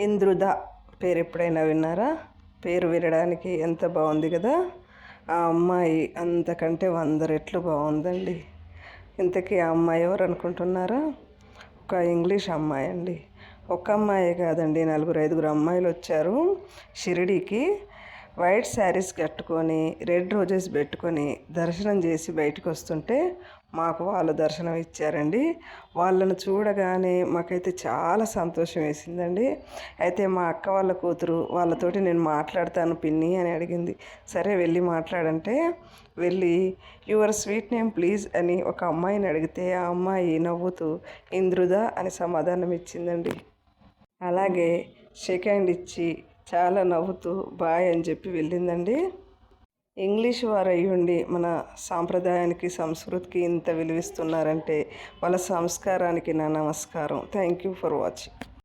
ఇంద్రుద పేరు ఎప్పుడైనా విన్నారా? పేరు వినడానికి ఎంత బాగుంది కదా. ఆ అమ్మాయి అంతకంటే 100 రెట్లు బాగుందండి. ఇంతకీ ఆ అమ్మాయి ఎవరు అనుకుంటున్నారా? ఒక ఇంగ్లీష్ అమ్మాయి అండి. ఒక అమ్మాయే కాదండి, 4-5 అమ్మాయిలు వచ్చారు షిరిడీకి. వైట్ శారీస్ కట్టుకొని రెడ్ రోజెస్ పెట్టుకొని దర్శనం చేసి బయటకు వస్తుంటే మాకు వాళ్ళు దర్శనం ఇచ్చారండి. వాళ్ళను చూడగానే మాకైతే చాలా సంతోషం వేసిందండి. అయితే మా అక్క వాళ్ళ కూతురు వాళ్ళతోటి నేను మాట్లాడతాను పిన్ని అని అడిగింది. సరే వెళ్ళి మాట్లాడంటే వెళ్ళి యువర్ స్వీట్ నేమ్ ప్లీజ్ అని ఒక అమ్మాయిని అడిగితే ఆ అమ్మాయి నవ్వుతూ ఇంద్రుద అని సమాధానం ఇచ్చిందండి. అలాగే షేక్ హ్యాండ్ ఇచ్చి చాలా నవ్వుతూ బాయ్ అని చెప్పి వెళ్ళిందండి. ఇంగ్లీష్ వారు అయ్యుండి మన సాంప్రదాయానికి సంస్కృతికి ఇంత విలువిస్తున్నారంటే వాళ్ళ సంస్కారానికి నా నమస్కారం. Thank you for watching.